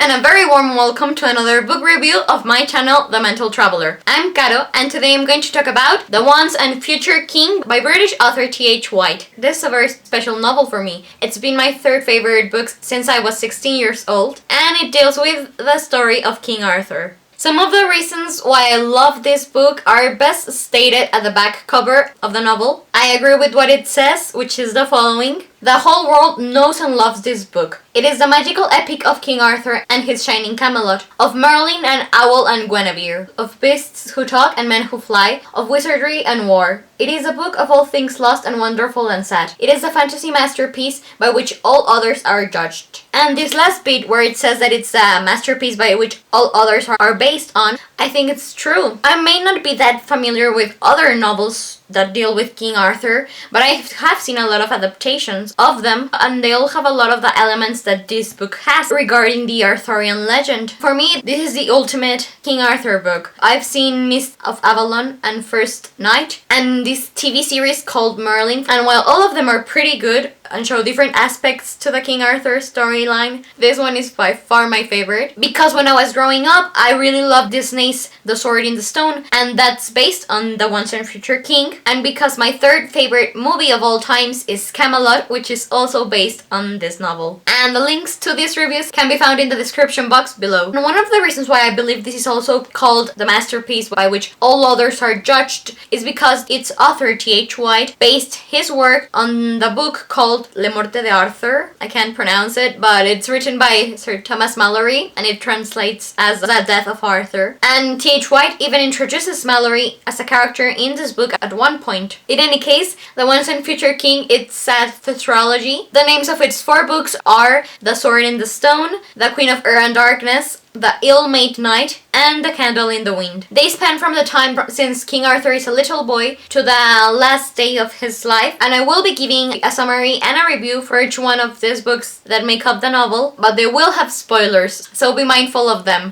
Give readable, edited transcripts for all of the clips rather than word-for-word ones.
and a very warm welcome to another book review of my channel, The Mental Traveler. I'm Caro, and today I'm going to talk about The Once and Future King by British author T.H. White. This is a very special novel for me. It's been my third favorite book since I was 16 years old, and it deals with the story of King Arthur. Some of the reasons why I love this book are best stated at the back cover of the novel. I agree with what it says, which is the following. The whole world knows and loves this book. It is the magical epic of King Arthur and his shining Camelot, of Merlyn and Owl and Guinevere, of beasts who talk and men who fly, of wizardry and war. It is a book of all things lost and wonderful and sad. It is a fantasy masterpiece by which all others are judged. And this last bit where it says that it's a masterpiece by which all others are based on, I think it's true. I may not be that familiar with other novels that deal with King Arthur, but I have seen a lot of adaptations of them, and they all have a lot of the elements that this book has regarding the Arthurian legend. For me, this is the ultimate King Arthur book. I've seen Mist of Avalon and First Night, and this TV series called Merlyn, and while all of them are pretty good and show different aspects to the King Arthur storyline, this one is by far my favorite, because when I was growing up, I really loved Disney's The Sword in the Stone, and that's based on The Once and Future King, and because my third favorite movie of all times is Camelot, which is also based on this novel. And the links to these reviews can be found in the description box below. And one of the reasons why I believe this is also called the masterpiece by which all others are judged is because its author, T.H. White, based his work on the book called Le Morte de Arthur. I can't pronounce it, but it's written by Sir Thomas Malory, and it translates as The Death of Arthur. And T.H. White even introduces Malory as a character in this book at one point. In any case, The Once and Future King, it's a tetralogy. The names of its 4 books are The Sword in the Stone, The Queen of Air and Darkness, The Ill-Made Knight, and The Candle in the Wind. They span from the time since King Arthur is a little boy to the last day of his life, and I will be giving a summary and a review for each one of these books that make up the novel, but they will have spoilers, so be mindful of them.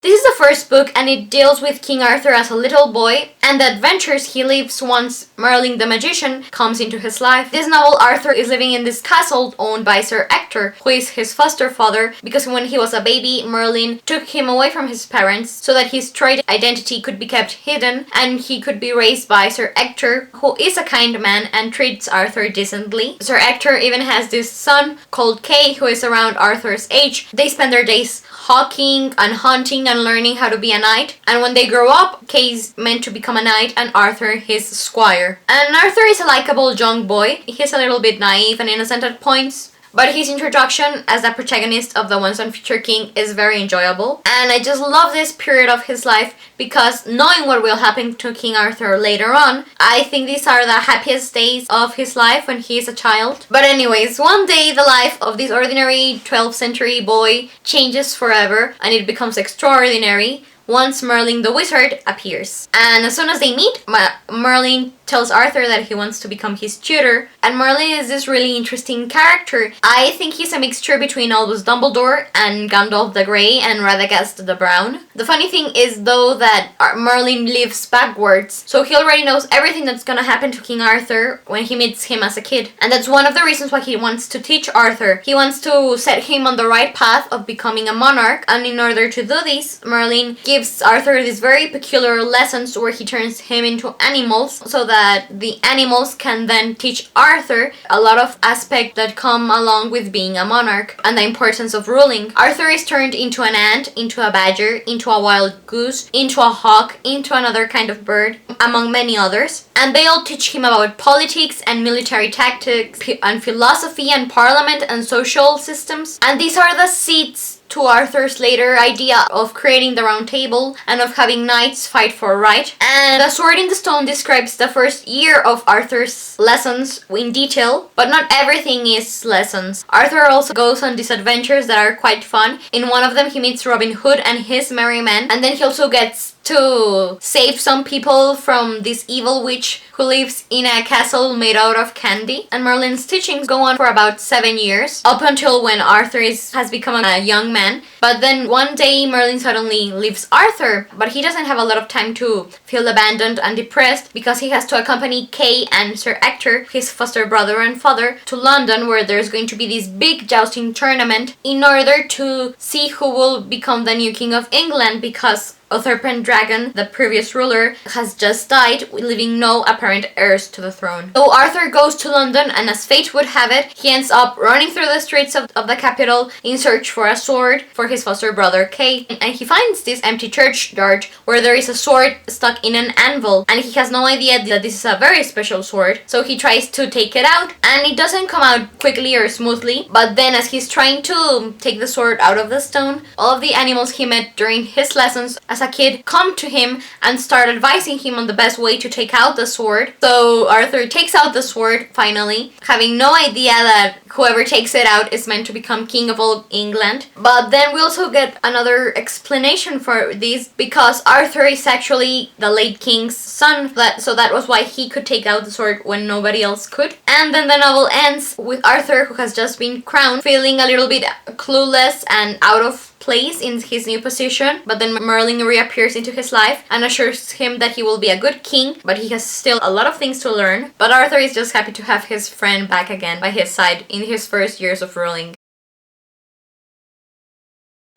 This is the first book, and it deals with King Arthur as a little boy and the adventures he lives once Merlyn the magician comes into his life. This novel, Arthur is living in this castle owned by Sir Ector, who is his foster father, because when he was a baby, Merlyn took him away from his parents so that his true identity could be kept hidden and he could be raised by Sir Ector, who is a kind man and treats Arthur decently. Sir Ector even has this son called Kay, who is around Arthur's age. They spend their days hawking and hunting and learning how to be a knight, and when they grow up, Kay's meant to become a knight and Arthur his squire. And Arthur is a likable young boy. He's a little bit naive and innocent at points, but his introduction as the protagonist of The Once and Future King is very enjoyable, and I just love this period of his life because knowing what will happen to King Arthur later on, I think these are the happiest days of his life when he is a child. But anyways, one day the life of this ordinary 12th century boy changes forever and it becomes extraordinary once Merlyn the wizard appears. And as soon as they meet, Merlyn tells Arthur that he wants to become his tutor, and Merlyn is this really interesting character. I think he's a mixture between Albus Dumbledore and Gandalf the Grey and Radagast the Brown. The funny thing is though that Merlyn lives backwards, so he already knows everything that's gonna happen to King Arthur when he meets him as a kid. And that's one of the reasons why he wants to teach Arthur. He wants to set him on the right path of becoming a monarch, and in order to do this, Merlyn gives Arthur these very peculiar lessons where he turns him into animals so that the animals can then teach Arthur a lot of aspects that come along with being a monarch and the importance of ruling. Arthur is turned into an ant, into a badger, into a wild goose, into a hawk, into another kind of bird, among many others. And they all teach him about politics and military tactics and philosophy and parliament and social systems. And these are the seeds to Arthur's later idea of creating the Round Table and of having knights fight for right. And The Sword in the Stone describes the first year of Arthur's lessons in detail, but not everything is lessons. Arthur also goes on these adventures that are quite fun. In one of them he meets Robin Hood and his merry men, and then he also gets to save some people from this evil witch who lives in a castle made out of candy. And Merlyn's teachings go on for about 7 years, up until when Arthur has become a young man. But then one day Merlyn suddenly leaves Arthur, but he doesn't have a lot of time to feel abandoned and depressed because he has to accompany Kay and Sir Ector, his foster brother and father, to London, where there's going to be this big jousting tournament in order to see who will become the new king of England, because Arthur Pendragon, the previous ruler, has just died, leaving no apparent heirs to the throne. So Arthur goes to London, and as fate would have it, he ends up running through the streets of the capital in search for a sword for his foster brother Kay. And he finds this empty churchyard where there is a sword stuck in an anvil, and he has no idea that this is a very special sword. So he tries to take it out, and it doesn't come out quickly or smoothly. But then as he's trying to take the sword out of the stone, all of the animals he met during his lessons as a kid come to him and start advising him on the best way to take out the sword. So Arthur takes out the sword finally, having no idea that whoever takes it out is meant to become king of all England. But then we also get another explanation for this, because Arthur is actually the late king's son, so that was why he could take out the sword when nobody else could. And then the novel ends with Arthur, who has just been crowned, feeling a little bit clueless and out of place in his new position. But then Merlyn reappears into his life and assures him that he will be a good king, but he has still a lot of things to learn. But Arthur is just happy to have his friend back again by his side in his first years of ruling.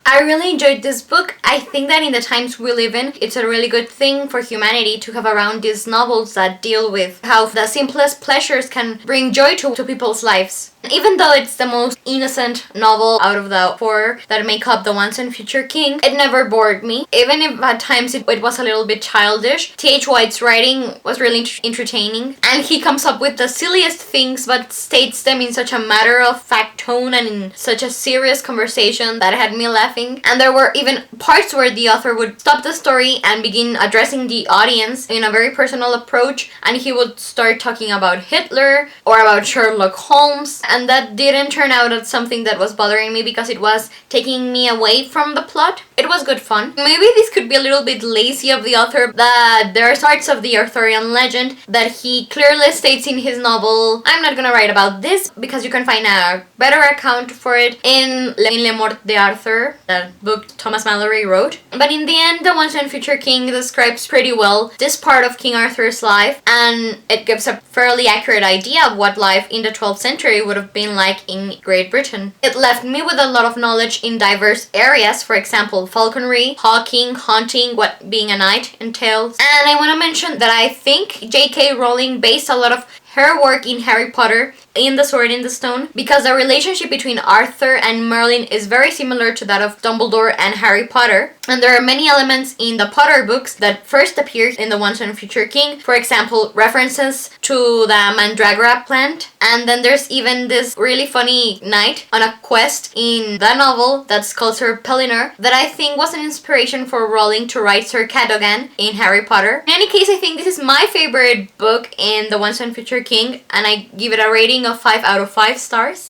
I really enjoyed this book. I think that in the times we live in, it's a really good thing for humanity to have around these novels that deal with how the simplest pleasures can bring joy to people's lives. Even though it's the most innocent novel out of the four that make up The Once and Future King, it never bored me. Even if at times it was a little bit childish, T.H. White's writing was really entertaining. And he comes up with the silliest things but states them in such a matter-of-fact tone and in such a serious conversation that had me laughing. And there were even parts where the author would stop the story and begin addressing the audience in a very personal approach, and he would start talking about Hitler or about Sherlock Holmes. And that didn't turn out as something that was bothering me because it was taking me away from the plot. It was good fun. Maybe this could be a little bit lazy of the author, that there are parts of the Arthurian legend that he clearly states in his novel. I'm not gonna write about this because you can find a better account for it in Le Morte d'Arthur, the book Thomas Malory wrote. But in the end, The Once and Future King describes pretty well this part of King Arthur's life, and it gives a fairly accurate idea of what life in the 12th century would have been like in Great Britain. It left me with a lot of knowledge in diverse areas, for example, falconry, hawking, hunting, what being a knight entails. And I want to mention that I think J.K. Rowling based a lot of her work in Harry Potter in The Sword in the Stone, because the relationship between Arthur and Merlyn is very similar to that of Dumbledore and Harry Potter. And there are many elements in the Potter books that first appear in The Once and Future King. For example, references to the Mandragora plant. And then there's even this really funny knight on a quest in the novel that's called Sir Pellinor that I think was an inspiration for Rowling to write Sir Cadogan in Harry Potter. In any case, I think this is my favorite book in The Once and Future King, and I give it a rating of 5 out of 5 stars.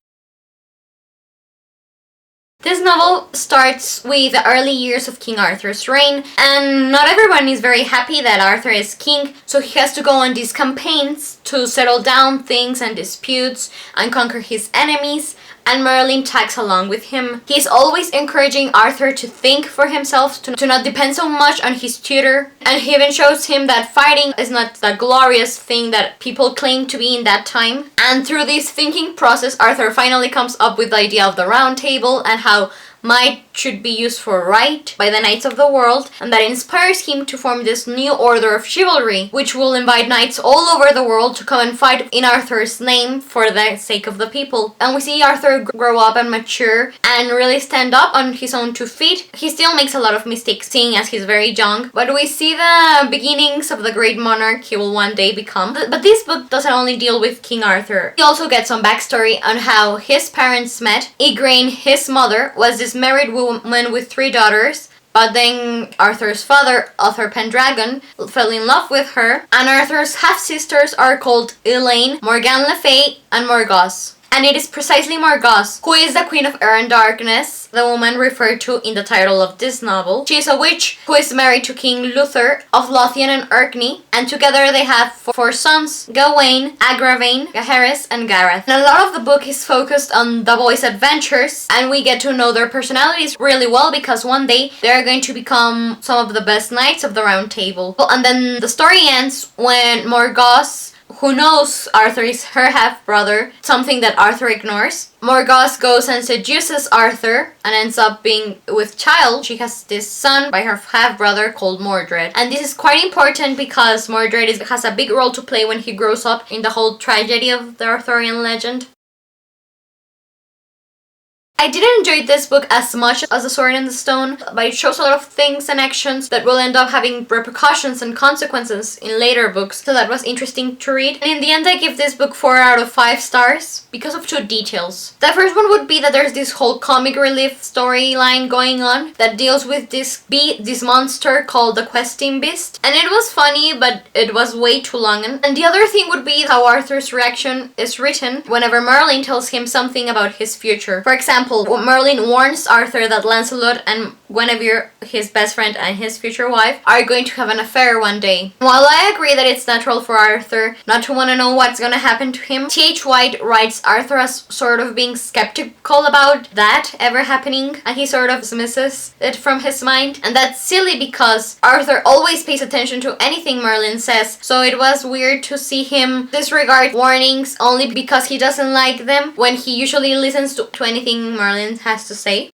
This novel starts with the early years of King Arthur's reign, and not everyone is very happy that Arthur is king, so he has to go on these campaigns to settle down things and disputes and conquer his enemies, and Merlyn tags along with him. He's always encouraging Arthur to think for himself, to not depend so much on his tutor, and he even shows him that fighting is not the glorious thing that people claim to be in that time. And through this thinking process, Arthur finally comes up with the idea of the Round Table and how might should be used for right by the knights of the world, and that inspires him to form this new order of chivalry, which will invite knights all over the world to come and fight in Arthur's name for the sake of the people. And we see Arthur grow up and mature and really stand up on his own 2 feet. He still makes a lot of mistakes, seeing as he's very young, but we see the beginnings of the great monarch he will one day become. But this book doesn't only deal with King Arthur. We also get some backstory on how his parents met. Igraine, his mother, was this married woman with 3 daughters, but then Arthur's father, Arthur Pendragon, fell in love with her, and Arthur's half-sisters are called Elaine, Morgane Le Fay, and Morgause. And it is precisely Morgause, who is the Queen of Air and Darkness, the woman referred to in the title of this novel. She is a witch who is married to King Luther of Lothian and Orkney, and together they have four sons: Gawain, Agravain, Gaheris, and Gareth. And a lot of the book is focused on the boys' adventures, and we get to know their personalities really well because one day they're going to become some of the best knights of the Round Table. And then the story ends when Morgause, who knows Arthur is her half-brother, something that Arthur ignores. Morgause goes and seduces Arthur and ends up being with child. She has this son by her half-brother called Mordred. And this is quite important because Mordred has a big role to play when he grows up in the whole tragedy of the Arthurian legend. I didn't enjoy this book as much as The Sword and the Stone, but it shows a lot of things and actions that will end up having repercussions and consequences in later books, so that was interesting to read. And in the end I give this book 4 out of 5 stars because of 2 details. The first one would be that there's this whole comic relief storyline going on that deals with this monster called the Questing Beast, and it was funny, but it was way too long. And the other thing would be how Arthur's reaction is written whenever Merlyn tells him something about his future. For example, Merlyn warns Arthur that Lancelot and Guinevere, his best friend and his future wife, are going to have an affair one day. While I agree that it's natural for Arthur not to want to know what's gonna happen to him, T.H. White writes Arthur as sort of being skeptical about that ever happening, and he sort of dismisses it from his mind. And that's silly because Arthur always pays attention to anything Merlyn says, so it was weird to see him disregard warnings only because he doesn't like them when he usually listens to anything Merlyn has to say.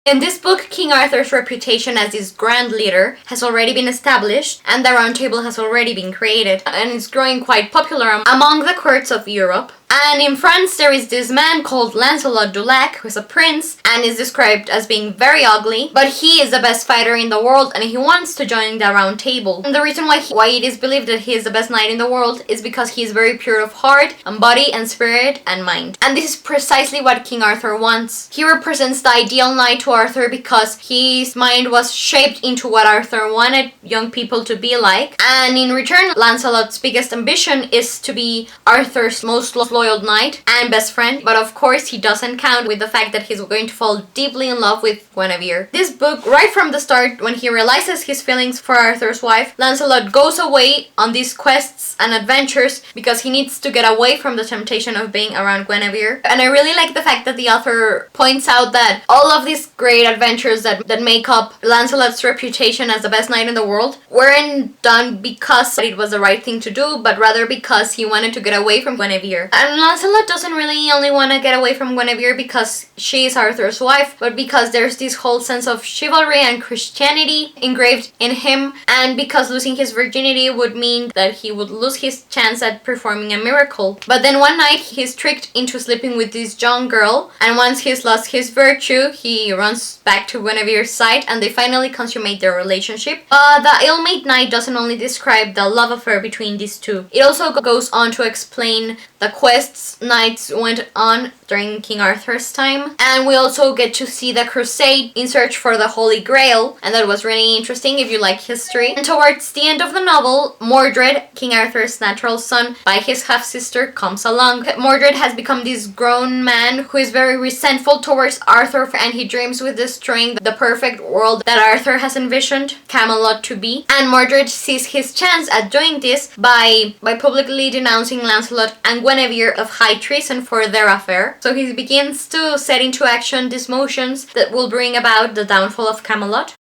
In this book, King Arthur's reputation as this grand leader has already been established, and the Round Table has already been created, and it's growing quite popular among the courts of Europe. And in France, there is this man called Lancelot du Lac, who is a prince and is described as being very ugly, but he is the best fighter in the world and he wants to join the Round Table. And the reason why it is believed that he is the best knight in the world is because he is very pure of heart and body and spirit and mind. And this is precisely what King Arthur wants. He represents the ideal knight to Arthur because his mind was shaped into what Arthur wanted young people to be like. And in return, Lancelot's biggest ambition is to be Arthur's most loyal knight and best friend, but of course he doesn't count with the fact that he's going to fall deeply in love with Guinevere. This book, right from the start, when he realizes his feelings for Arthur's wife, Lancelot goes away on these quests and adventures because he needs to get away from the temptation of being around Guinevere. And I really like the fact that the author points out that all of these great adventures that make up Lancelot's reputation as the best knight in the world weren't done because it was the right thing to do, but rather because he wanted to get away from Guinevere. And Lancelot doesn't really only want to get away from Guinevere because she is Arthur's wife, but because there's this whole sense of chivalry and Christianity engraved in him, and because losing his virginity would mean that he would lose his chance at performing a miracle. But then one night he's tricked into sleeping with this young girl, and once he's lost his virtue, he runs back to Guinevere's side and they finally consummate their relationship. The ill-made night doesn't only describe the love affair between these two, it also goes on to explain the quests knights went on during King Arthur's time, and we also get to see the crusade in search for the Holy Grail, and that was really interesting if you like history. And towards the end of the novel, Mordred, King Arthur's natural son by his half-sister, comes along. Mordred has become this grown man who is very resentful towards Arthur, and he dreams with destroying the perfect world that Arthur has envisioned Camelot to be. And Mordred sees his chance at doing this by publicly denouncing Lancelot and Guinevere of high treason for their affair. So he begins to set into action these motions that will bring about the downfall of Camelot.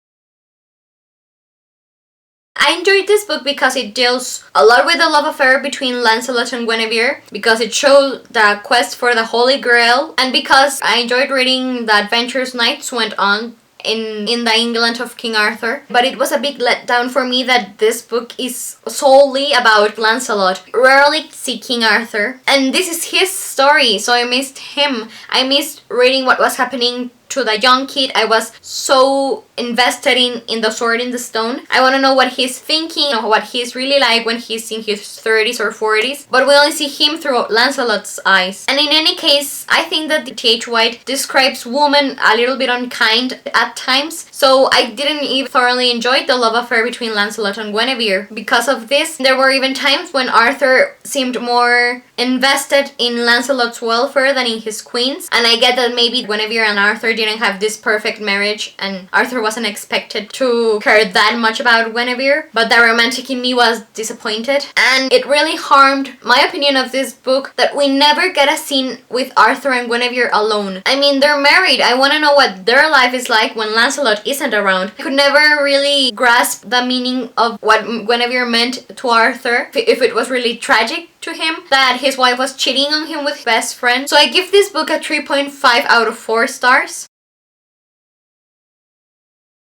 I enjoyed this book because it deals a lot with the love affair between Lancelot and Guinevere, because it showed the quest for the Holy Grail, and because I enjoyed reading the adventures knights went on in the England of King Arthur. But it was a big letdown for me that this book is solely about Lancelot. Rarely see King Arthur, and this is his story, so I missed him. I missed reading what was happening to the young kid I was so invested in the Sword in the Stone. I want to know what he's thinking, what he's really like when he's in his 30s or 40s, but we only see him through Lancelot's eyes. And in any case, I think that T.H. White describes women a little bit unkind at times, so I didn't even thoroughly enjoy the love affair between Lancelot and Guinevere. Because of this, there were even times when Arthur seemed more invested in Lancelot's welfare than in his queen's, and I get that maybe Guinevere and Arthur didn't have this perfect marriage and Arthur wasn't expected to care that much about Guinevere, but the romantic in me was disappointed, and it really harmed my opinion of this book that we never get a scene with Arthur and Guinevere alone. I mean, they're married. I want to know what their life is like when Lancelot isn't around. I could never really grasp the meaning of what Guinevere meant to Arthur, if it was really tragic to him that his wife was cheating on him with his best friend. So I give this book a 3.5 out of 4 stars.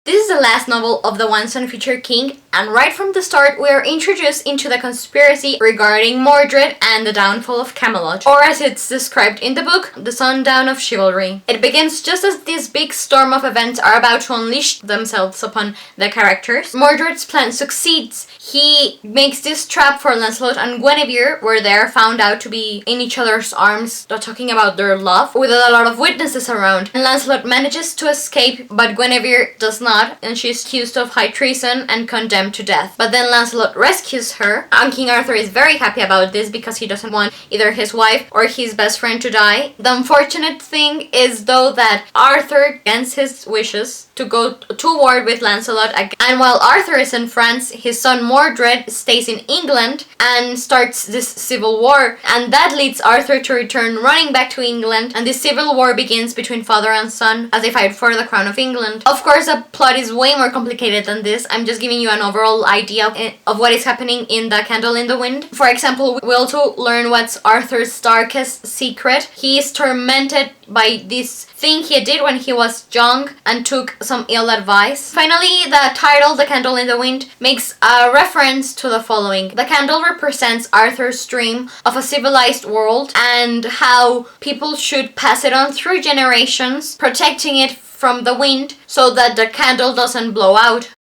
This is the last novel of the Once and Future King, and right from the start we are introduced into the conspiracy regarding Mordred and the downfall of Camelot, or as it's described in the book, the sundown of chivalry. It begins just as this big storm of events are about to unleash themselves upon the characters. Mordred's plan succeeds. He makes this trap for Lancelot and Guinevere, where they are found out to be in each other's arms, talking about their love, with a lot of witnesses around. And Lancelot manages to escape, but Guinevere does not, and she is accused of high treason and condemned to death. But then Lancelot rescues her, and King Arthur is very happy about this because he doesn't want either his wife or his best friend to die. The unfortunate thing is though that Arthur, against his wishes, to go to war with Lancelot, and while Arthur is in France, his son Mordred stays in England and starts this civil war, and that leads Arthur to return running back to England, and this civil war begins between father and son as they fight for the crown of England. Of course, the plot is way more complicated than this. I'm just giving you an overall idea of what is happening in The Candle in the Wind. For example, we also learn what's Arthur's darkest secret. He is tormented by this thing he did when he was young and took some ill advice. Finally, the title, The Candle in the Wind, makes a reference to the following. The candle represents Arthur's dream of a civilized world and how people should pass it on through generations, protecting it from the wind so that the candle doesn't blow out.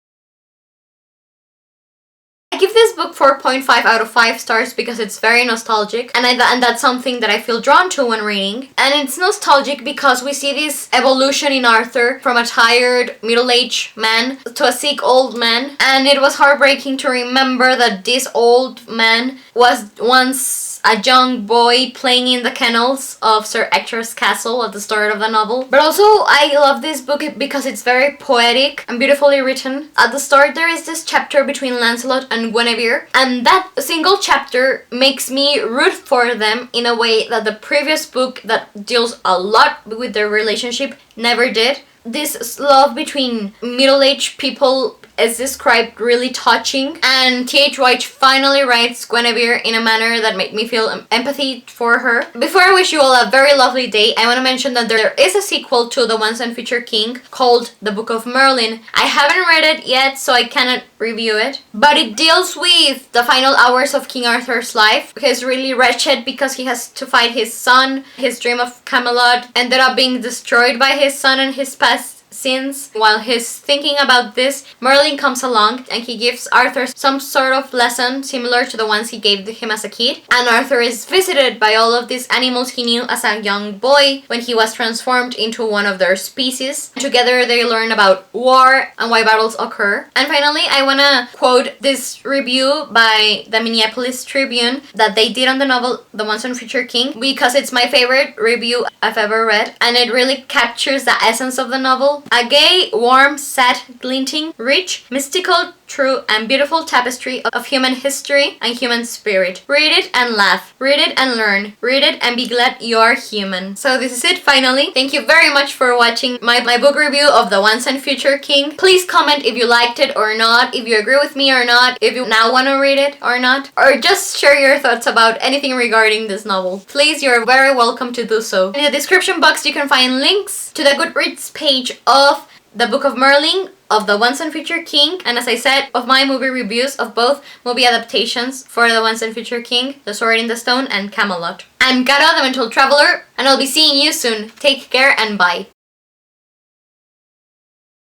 I give this book 4.5 out of 5 stars because it's very nostalgic, and that's something that I feel drawn to when reading. And it's nostalgic because we see this evolution in Arthur from a tired middle-aged man to a sick old man, and it was heartbreaking to remember that this old man was once a young boy playing in the kennels of Sir Ector's castle at the start of the novel. But also, I love this book because it's very poetic and beautifully written. At the start, there is this chapter between Lancelot and Guinevere, and that single chapter makes me root for them in a way that the previous book that deals a lot with their relationship never did. This love between middle-aged people is described really touching, and T.H. White finally writes Guinevere in a manner that made me feel empathy for her. Before I wish you all a very lovely day, I want to mention that there is a sequel to The Once and Future King called The Book of Merlyn. I haven't read it yet, so I cannot review it, but it deals with the final hours of King Arthur's life. He's really wretched because he has to fight his son. His dream of Camelot ended up being destroyed by his son and his past sins. While he's thinking about this, Merlyn comes along and he gives Arthur some sort of lesson similar to the ones he gave him as a kid, and Arthur is visited by all of these animals he knew as a young boy when he was transformed into one of their species. Together they learn about war and why battles occur. And finally, I wanna quote this review by the Minneapolis Tribune that they did on the novel The Once and Future King, because it's my favorite review I've ever read, and it really captures the essence of the novel. A gay, warm, sad, glinting, rich, mystical, true, and beautiful tapestry of human history and human spirit. Read it and laugh. Read it and learn. Read it and be glad you are human. So this is it finally. Thank you very much for watching my book review of The Once and Future King. Please comment if you liked it or not, if you agree with me or not, if you now want to read it or not, or just share your thoughts about anything regarding this novel. Please, you're very welcome to do so. In the description box you can find links to the Goodreads page of The Book of Merlyn, of The Once and Future King, and as I said, of my movie reviews of both movie adaptations for The Once and Future King, The Sword in the Stone, and Camelot. I'm Caro, the Mental Traveler, and I'll be seeing you soon. Take care and bye.